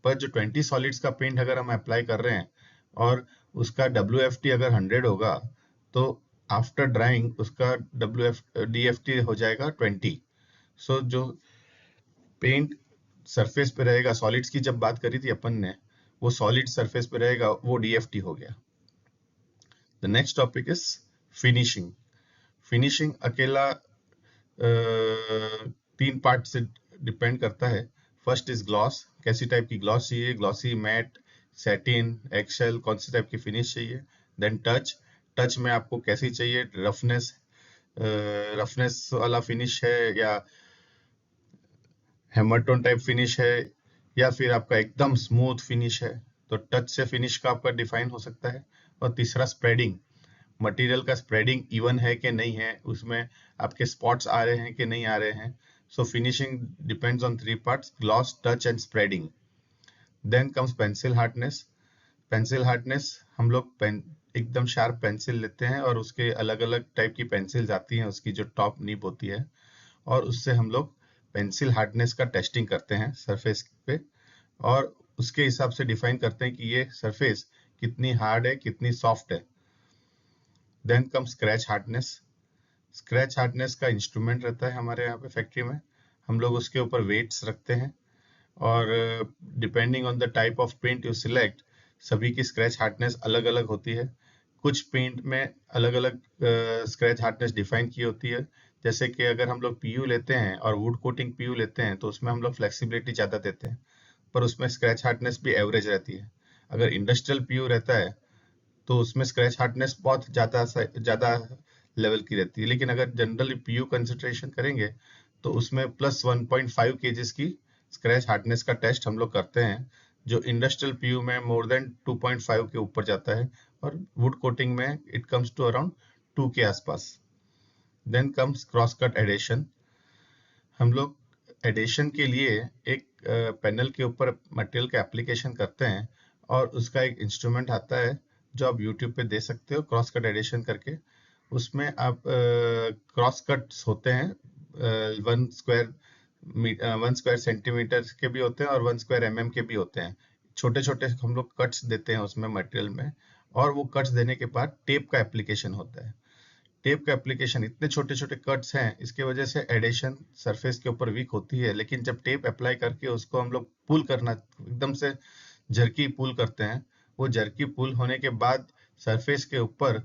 पर जो 20 सॉलिड्स का पेंट अगर हम अप्लाई कर रहे हैं और उसका WFT अगर 100 होगा तो आफ्टर ड्राइंग उसका DFT हो जाएगा 20। सो जो पेंट सरफेस पे रहेगा, सॉलिड्स की जब बात करी थी अपन ने, वो सॉलिड सरफेस पे रहेगा, वो DFT हो गया। The next topic is finishing. Finishing अकेला 3 पार्ट से डिपेंड करता है। फर्स्ट इज ग्लॉस, कैसी टाइप की ग्लॉस चाहिए, ग्लॉसी, मैट, सैटिन, एक्सेल, कौन सी टाइप की फिनिश चाहिए। देन टच, टच में आपको कैसी चाहिए, रफनेस, रफनेस वाला फिनिश है या हैमरटोन टाइप फिनिश है या फिर आपका एकदम स्मूथ फिनिश है। तो टच से फिनिश का आपका डिफाइन हो सकता है। और तीसरा स्प्रेडिंग, मटेरियल का स्प्रेडिंग इवन है कि नहीं है, उसमें आपके स्पॉट्स आ रहे हैं कि नहीं आ रहे हैं। So finishing depends on 3 parts, gloss, touch and spreading. Then comes pencil hardness. Pencil hardness, हम लोग पेन एकदम शार्प पेंसिल लेते हैं और उसके अलग अलग टाइप की पेंसिल्स आती हैं, उसकी जो टॉप निब होती है, और उससे हम लोग पेंसिल हार्डनेस का टेस्टिंग करते हैं सरफेस पे, और उसके हिसाब से डिफाइन करते हैं कि ये सरफेस कितनी हार्ड है, कितनी सॉफ्ट है। Then come scratch hardness. Scratch hardness का इंस्ट्रूमेंट रहता है हमारे यहाँ पे फैक्ट्री में, हम लोग उसके ऊपर वेट्स रखते हैं और depending on the type of paint you select, सभी की स्क्रैच हार्डनेस अलग अलग होती है। कुछ पेंट में अलग अलग स्क्रैच हार्डनेस डिफाइन की होती है। जैसे कि अगर हम लोग PU लेते हैं और वुड कोटिंग PU लेते हैं तो उसमें हम लोग फ्लेक्सिबिलिटी ज़्यादा देते हैं, पर उसमें स्क्रैच हार्डनेस भी एवरेज रहती है। अगर इंडस्ट्रियल PU रहता है तो उसमें स्क्रैच हार्डनेस बहुत ज़्यादा लेवल की रहती है। लेकिन अगर जनरली PU कंसिडरेशन करेंगे तो उसमें प्लस 1.5 kgs की स्क्रैच हार्डनेस का टेस्ट हम लोग करते हैं, जो इंडस्ट्रियल PU में मोर देन 2.5 के ऊपर जाता है, और वुड कोटिंग में इट कम्स टू अराउंड 2 के आसपास। Then comes cross cut adhesion. हम लोग एडेशन के लिए एक पैनल के ऊपर मटेरियल का एप्लीकेशन करते हैं, और उसका एक इंस्ट्रूमेंट आता है जो आप यूट्यूब पे दे सकते हो, क्रॉस कट एडेशन करके। उसमें आप क्रॉस कट्स होते हैं, 1 स्क्वायर सेंटीमीटर के भी होते हैं और 1 स्क्वायर mm के भी होते हैं। छोटे छोटे हम लोग कट्स देते हैं उसमें मटेरियल में, और वो कट्स देने के बाद टेप का एप्लीकेशन होता है। टेप का एप्लीकेशन, इतने छोटे छोटे कट्स हैं, इसके वजह से एडेशन सरफेस के ऊपर वीक होती है। लेकिन जब टेप अप्लाई करके उसको हम लोग पुल करना, एकदम से जर्की पुल करते हैं, वो जर्की पुल होने के बाद सरफेस के ऊपर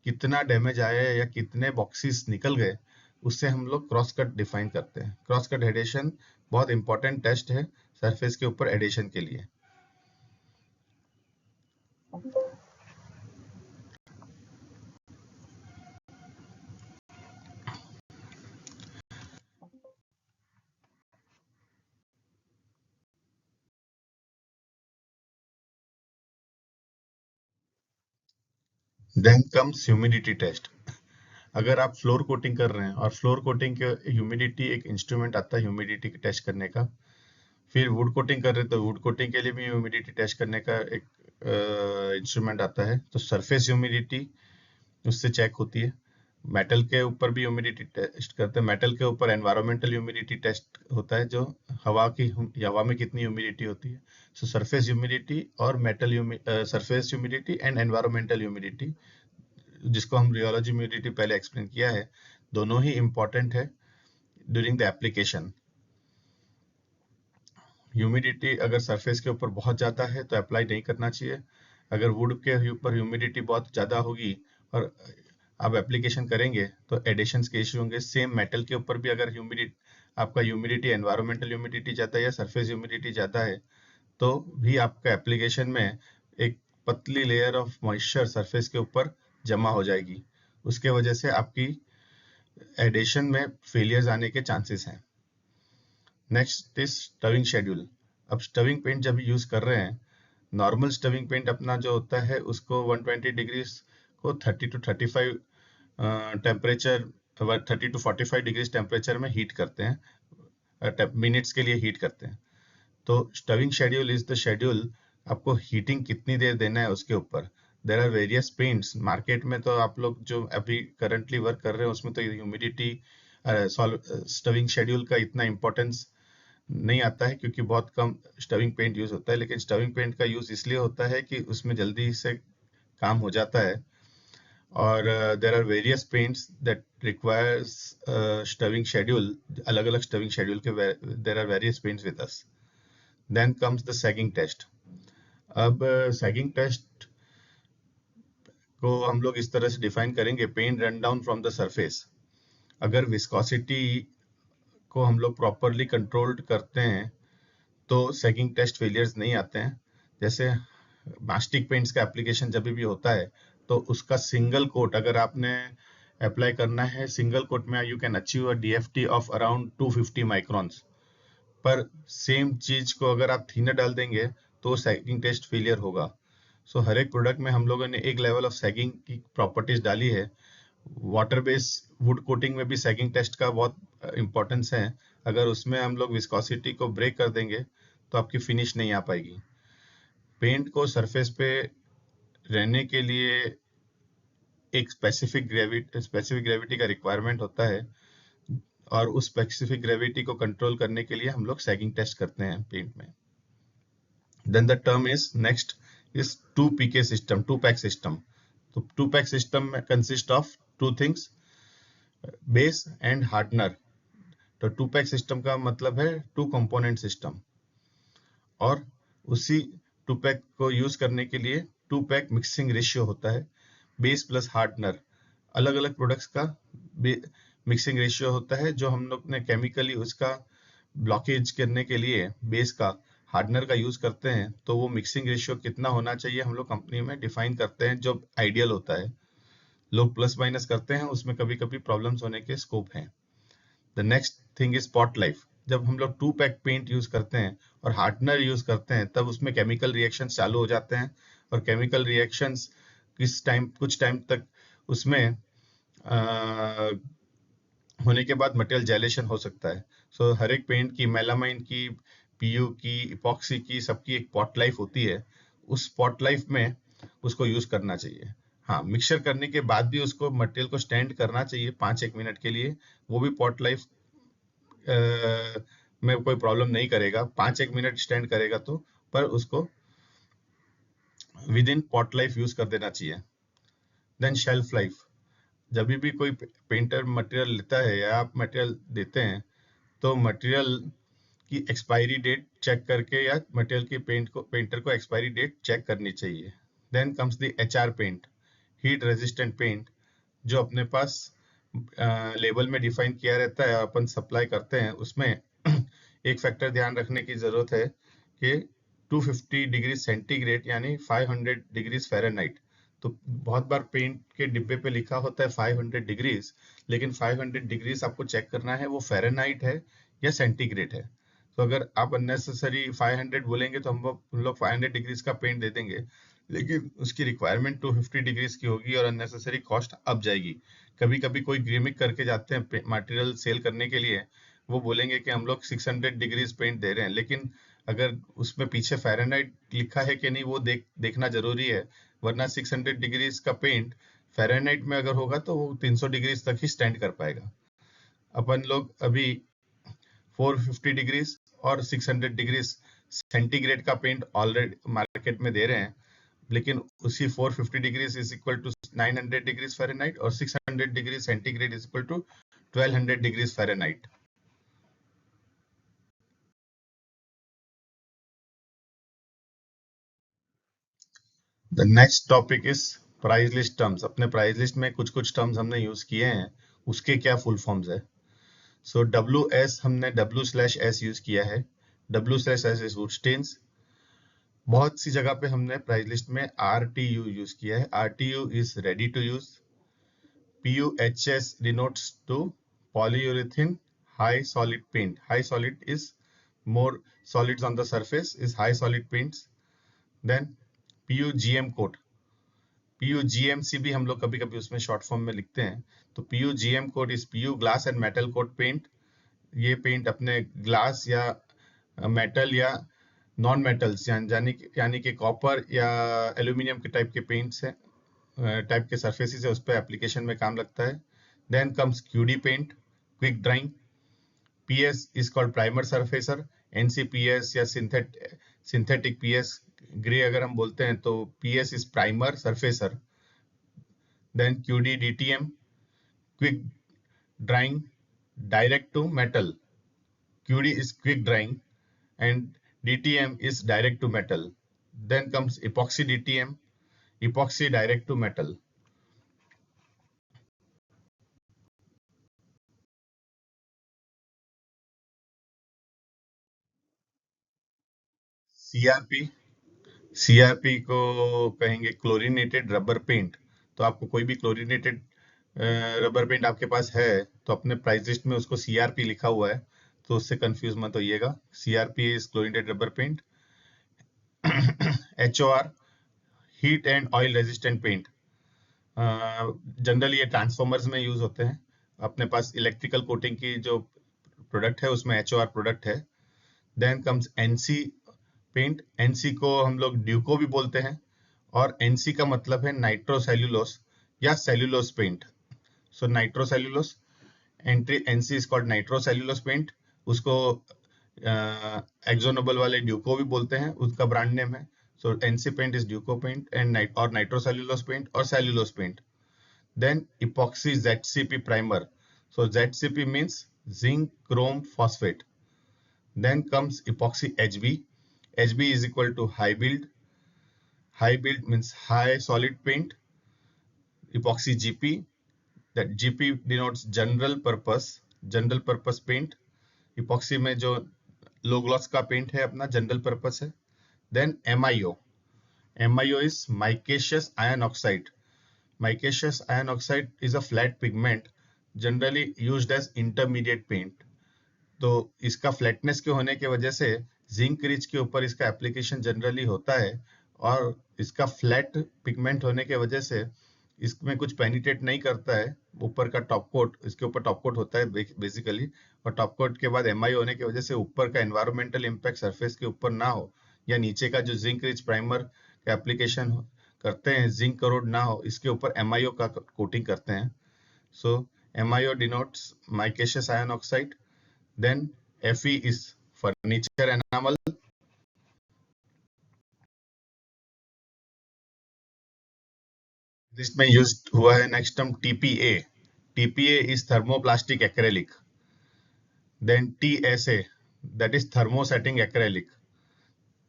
कितना डैमेज आया या कितने बॉक्सेस निकल गए, उससे हम लोग क्रॉस कट डिफाइन करते हैं। क्रॉस कट एडेशन बहुत इंपॉर्टेंट टेस्ट है सरफेस के ऊपर एडेशन के लिए। Then comes humidity test. अगर आप फ्लोर कोटिंग कर रहे हैं और फ्लोर कोटिंग के ह्यूमिडिटी, एक इंस्ट्रूमेंट आता है ह्यूमिडिटी टेस्ट करने का। फिर वुड कोटिंग कर रहे हैं तो वुड कोटिंग के लिए भी ह्यूमिडिटी टेस्ट करने का एक इंस्ट्रूमेंट आता है। तो सरफेस ह्यूमिडिटी उससे चेक होती है। मेटल के ऊपर भी ह्यूमिडिटी टेस्ट करते हैं। मेटल के ऊपर एनवायरमेंटल ह्यूमिडिटी टेस्ट होता है, जो हवा में कितनी ह्यूमिडिटी होती है। सो सरफेस ह्यूमिडिटी और surface humidity and environmental humidity, जिसको हम रियोलॉजी ह्यूमिडिटी पहले एक्सप्लेन किया है, दोनों ही इंपॉर्टेंट है ड्यूरिंग द एप्लीकेशन। ह्यूमिडिटी अगर सरफेस के ऊपर बहुत ज़्यादा है तो अप्लाई नहीं करना चाहिए। अगर वुड के ऊपर ह्यूमिडिटी बहुत ज़्यादा होगी और आप एप्लीकेशन करेंगे तो एडिशंस के इश्यू होंगे। सेम मेटल के ऊपर भी अगर आपका ह्यूमिडिटी, एनवायरमेंटल ह्यूमिडिटी ज़्यादा है या सरफेस ह्यूमिडिटी ज़्यादा है, तो भी आपका एप्लीकेशन में एक पतली लेयर ऑफ मॉइस्चर सरफेस के ऊपर जमा हो जाएगी। उसके वजह से आपकी एडिशन में फेलियर्स आने के चांसेस हैं। Next is stoving schedule. अब स्टविंग पेंट जब यूज कर रहे हैं, नॉर्मल स्टविंग पेंट अपना जो होता है उसको 120 डिग्रीज को 30 to 35 temperature, 30 to 45 degrees temperature में हीट करते हैं, मिनट्स के लिए हीट करते हैं। तो stoving schedule is the schedule, आपको हीटिंग कितनी देर देना है उसके ऊपर। There are various paints market में, तो आप लोग जो अभी करंटली वर्क कर रहे हैं उसमें तो ह्यूमिडिटी स्टविंग शेड्यूल का इतना इंपॉर्टेंस नहीं आता है, क्योंकि बहुत कम स्टविंग पेंट यूज होता है। लेकिन स्टविंग पेंट का यूज इसलिए होता है कि उसमें जल्दी से काम हो जाता है, और there are various paints that requires stoving schedule, अलग अलग स्टविंग शेड्यूल के there are various paints with us. Then comes the sagging test. अब सैगिंग टेस्ट को हम लोग इस तरह से डिफाइन करेंगे, paint run down from the surface. अगर विस्कोसिटी को हम लोग प्रॉपरली कंट्रोल्ड करते हैं तो सैगिंग टेस्ट फेलियर्स नहीं आते हैं। जैसे मास्टिक पेंट्स का एप्लीकेशन जब भी होता है तो उसका सिंगल कोट अगर आपने अप्लाई करना है, सिंगल कोट में you can achieve a DFT of around 250 microns. पर सेम चीज को अगर आप थिनर डाल देंगे तो सैगिंग टेस्ट फेलियर होगा। सो हर एक प्रोडक्ट में हम लोगों ने एक लेवल ऑफ सैगिंग की प्रॉपर्टीज डाली है। वाटर बेस वुड कोटिंग में भी सैगिंग टेस्ट का बहुत इंपॉर्टेंस है। अगर उसमें हम लोग विस्कोसिटी को ब्रेक कर देंगे तो आपकी फिनिश नहीं आ पाएगी। पेंट को सरफेस पे रहने के लिए एक स्पेसिफिक ग्रेविटी का रिक्वायरमेंट होता है, और उस स्पेसिफिक ग्रेविटी को कंट्रोल करने के लिए हम लोग सैगिंग टेस्ट करते हैं पेंट में। Then the term is next is 2PK system, 2 pack system. तो 2 पैक सिस्टम में consist of 2 things, base and hardener. तो 2 पैक सिस्टम का मतलब है 2 कंपोनेंट सिस्टम, और उसी 2 पैक को यूज करने के लिए 2 पैक मिक्सिंग रेशियो होता है। बेस प्लस हार्डनर, अलग अलग प्रोडक्ट्स का मिक्सिंग रेशियो होता है जो हम लोग ने केमिकली उसका ब्लॉकेज करने के लिए बेस का हार्डनर का यूज करते हैं। तो वो मिक्सिंग रेशियो कितना होना चाहिए हम लोग कंपनी में डिफाइन करते हैं, जो आइडियल होता है। लोग प्लस माइनस करते हैं, उसमें कभी कभी प्रॉब्लम्स होने के स्कोप हैं। The next thing is spot life. जब हम लोग 2 पैक पेंट यूज करते हैं और हार्डनर यूज करते हैं तब उसमें केमिकल रिएक्शंस चालू हो जाते हैं, और केमिकल रिएक्शंस कुछ टाइम तक उसमें होने के बाद मटेरियल जैलेशन हो सकता है। सो हर एक पेंट की, मेलामाइन की, पीयू की, इपॉक्सी की, सबकी एक पॉट लाइफ होती है। उस स्पॉट लाइफ में उसको यूज करना चाहिए। हाँ, मिक्सचर करने के बाद भी उसको मटेरियल को स्टैंड करना चाहिए 5-1 मिनट के लिए। वो भी पॉट लाइफ में कोई प्रॉब्लम नहीं करेगा, 5-1 मिनट स्टैंड करेगा तो, पर उसको within pot life use कर देना चाहिए। Then shelf life. जब भी कोई पेंटर मटेरियल लेता है या आप मटेरियल देते हैं तो मटेरियल की एक्सपायरी डेट चेक करके, या मटेरियल की पेंटर को एक्सपायरी डेट चेक करनी चाहिए। Then comes the HR paint, heat resistant paint, जो अपने पास लेबल में डिफाइन किया रहता है और अपन सप्लाई करते हैं। उसमें एक फैक्टर ध्यान रखने की जरूरत है कि 250 डिग्री सेंटीग्रेड यानी 500 डिग्रीज फ़ारेनहाइट। तो बहुत बार पेंट के डिब्बे पे लिखा होता है 500 डिग्रीज, लेकिन 500 डिग्रीज आपको चेक करना है वो फ़ारेनहाइट है या सेंटीग्रेड है। तो अगर आप अननेसेसरी 500 बोलेंगे तो हम लोग 500 डिग्रीज का पेंट दे देंगे, लेकिन उसकी रिक्वायरमेंट 250 डिग्रीज की होगी और अननेसेसरी कॉस्ट अप जाएगी। कभी कभी कोई गिमिक करके जाते हैं मटेरियल सेल करने के लिए, वो बोलेंगे कि हम लोग 600 डिग्रीज पेंट दे रहे हैं, लेकिन अगर उसमें पीछे फ़ारेनहाइट लिखा है कि नहीं वो देखना जरूरी है, वरना 600 डिग्रीज का पेंट फ़ारेनहाइट में अगर होगा तो वो 300 डिग्रीज तक ही स्टैंड कर पाएगा। अपन लोग अभी 450 डिग्रीज और 600 डिग्रीज सेंटीग्रेड का पेंट ऑलरेडी मार्केट में दे रहे हैं, लेकिन उसी 450 degrees is equal to 900 degrees Fahrenheit और 600 degree centigrade is equal to 1200 degrees Fahrenheit. The next topic is price list terms. अपने प्राइस लिस्ट में कुछ कुछ टर्म्स हमने यूज किए हैं, उसके क्या फुल फॉर्म्स है। सो WS हमने W/S यूज किया है। W/S is वुडस्टेन्स। बहुत सी जगह पे हमने प्राइस लिस्ट में RTU यूज किया है। RTU is ready to use. PUHS denotes to polyurethane high solid paint. High solid is more solids on the surface, is high solid paints. Then PUGM coat, PUGMC भी हम लोग कभी कभी उसमें short form में लिखते हैं। तो PUGM coat is PU glass and metal coat paint. ये पेंट अपने ग्लास या मेटल या नॉन मेटल्स यानी कि कॉपर या एल्यूमिनियम के टाइप के पेंट्स हैं, टाइप के सरफेसेस है, उस पर एप्लीकेशन में काम लगता है। Then comes QD paint, quick drying. PS is called primer surfacer, NCPS या सिंथेटिक PS ग्रे अगर हम बोलते हैं तो PS is primer surfacer. Then QD DTM, quick drying direct to metal. QD is quick drying and DTM is direct to metal. Then comes epoxy DTM, epoxy direct to metal. CRP, CRP को कहेंगे chlorinated rubber paint. तो आपको कोई भी chlorinated rubber paint आपके पास है तो अपने प्राइस लिस्ट में उसको सीआरपी लिखा हुआ है, तो उससे कंफ्यूज मत होइएगा। CRP is chlorinated rubber paint. HOR, heat and oil resistant paint. Generally ये ट्रांसफॉर्मर्स में यूज होते हैं। अपने पास इलेक्ट्रिकल कोटिंग की जो प्रोडक्ट है उसमें HOR प्रोडक्ट है। Then comes NC paint. NC को हम लोग ड्यूको भी बोलते हैं, और NC का मतलब है नाइट्रोसेल्यूलोस या cellulose paint. So nitrocellulose, NC is called nitrocellulose paint. उसको एक्सोनोबल वाले ड्यूको भी बोलते हैं, उसका ब्रांड नेम है। So NC paint is Duco paint and और नाइट्रोसेल्यूलोस पेंट और cellulose paint. Then epoxy ZCP primer. So ZCP means zinc chrome phosphate. Then comes epoxy HB. HB is equal to high build. High build means high solid paint. Epoxy GP. That GP denotes general purpose paint. Epoxy में जो low gloss का paint है अपना general purpose है. Then MIO. MIO is micaceous iron oxide. Micaceous iron oxide is a flat pigment generally used as intermediate paint. तो इसका flatness के होने की वजह से जिंक रिच के ऊपर इसका एप्लीकेशन जनरली होता है, और इसका फ्लैट पिगमेंट होने की वजह से इसमें कुछ पेनिट्रेट नहीं करता है। ऊपर का टॉप कोट, इसके ऊपर टॉप कोट होता है बेसिकली, और टॉप कोट के बाद MI होने की वजह से ऊपर का एनवायरमेंटल इम्पैक्ट सरफेस के ऊपर ना हो, या नीचे का जो जिंक रिच प्राइमर का एप्लीकेशन करते हैं जिंक करोड ना हो, इसके ऊपर MIO का कोटिंग करते हैं। So MIO denotes micaceous iron oxide. Then FE is furniture enamel. इसमें यूज्ड हुआ है next term TPA. TPA is thermoplastic acrylic. Then TSA, that is thermosetting acrylic.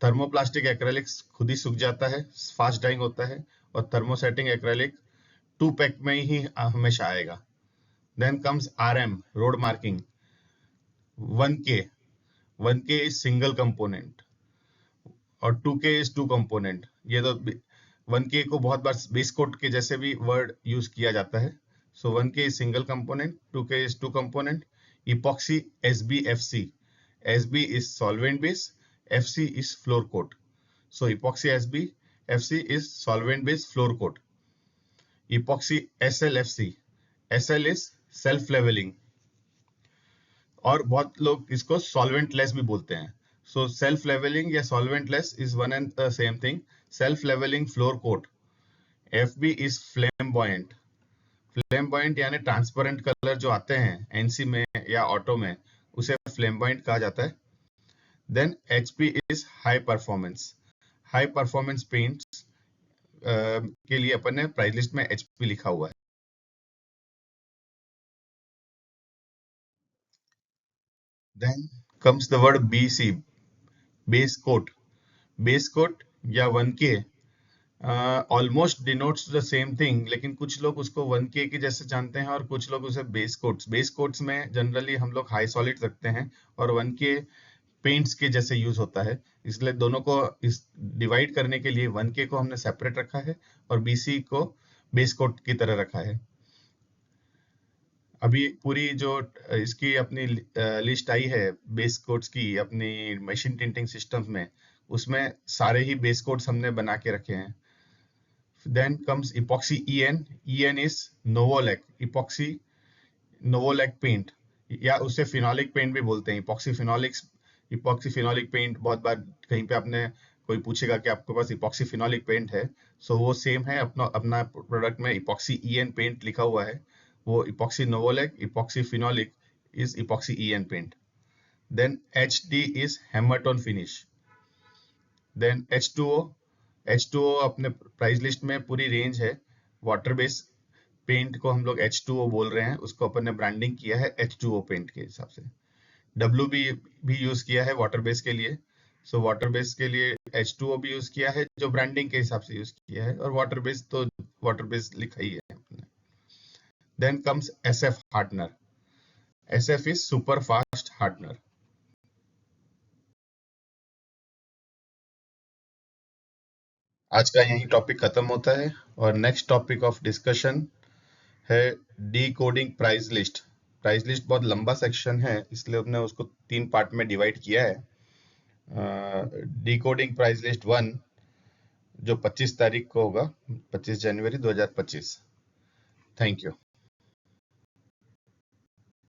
Thermoplastic acrylic खुद ही सूख जाता है, फास्ट ड्राइंग होता है, और थर्मोसेटिंग एक्रेलिक 2 पैक में ही हमेशा आएगा। Then comes RM, road marking. 1K, 1K is single component और 2K इज 2 कंपोनेंट। ये तो 1K को बहुत बार बेस कोट के जैसे भी वर्ड यूज किया जाता है। So 1K is single component, 2K is 2 component. Epoxy SBFC, SB is solvent base, FC is floor coat. So epoxy SBFC is solvent base floor coat. Epoxy SLFC, SL is self levelling, और बहुत लोग इसको solventless भी बोलते हैं। So self levelling or solventless is one and the same thing. Self levelling floor coat. FB is flamboyant. Flamboyant यानी transparent colour जो आते हैं NC में या ऑटो में, उसे फ्लेम्बॉयंट कहा जाता है। Then HP is high performance. High performance paints के लिए अपन ने प्राइस लिस्ट में HP लिखा हुआ है। Then comes the word BC, base coat. Base coat या 1K almost denotes the same thing, लेकिन कुछ लोग उसको 1K के जैसे जानते हैं और कुछ लोग उसे बेस कोट्स। बेस कोट्स में जनरली हम लोग हाई सॉलिड रखते हैं, और 1K पेंट्स के जैसे यूज होता है, इसलिए दोनों को इस डिवाइड करने के लिए 1K को हमने सेपरेट रखा है और BC को बेस कोट की तरह रखा है। अभी पूरी जो इसकी अपनी लिस्ट आई है बेस कोट्स की अपनी मशीन टिंटिंग सिस्टम्स में, उसमें सारे ही बेस कोट्स हमने बना के रखे हैं। Then comes epoxy EN. EN is Novolac. Epoxy Novolac paint, या उसे फिनोलिक पेंट भी बोलते हैं। इपॉक्सी फिनोलिक पेंट, बहुत बार कहीं पे आपने कोई पूछेगा कि आपके पास इपॉक्सी फिनोलिक पेंट है, सो वो सेम है। अपना प्रोडक्ट में इपॉक्सी EN पेंट लिखा हुआ है। वो epoxy novolac, epoxy phenolic is epoxy EN paint. Then HD is hammertone finish. Then H2O अपने प्राइस लिस्ट में पूरी रेंज है। वाटर बेस पेंट को हम लोग H2O बोल रहे हैं, उसको अपन ने ब्रांडिंग किया है H2O पेंट के हिसाब से। WB भी यूज किया है वाटर बेस के लिए। सो वाटर बेस के लिए H2O भी यूज किया है, जो ब्रांडिंग के हिसाब से यूज किया है, और वाटर बेस तो वाटर बेस लिखा ही है। Then comes SF hardener. SF is super fast hardener. आज का यही टॉपिक खत्म होता है, और नेक्स्ट टॉपिक ऑफ डिस्कशन है decoding price list. Price list बहुत लंबा सेक्शन है, इसलिए हमने उसको 3 पार्ट में डिवाइड किया है। डी कोडिंग प्राइस लिस्ट 1 जो 25 तारीख को होगा, 25 जनवरी 2025। Thank you.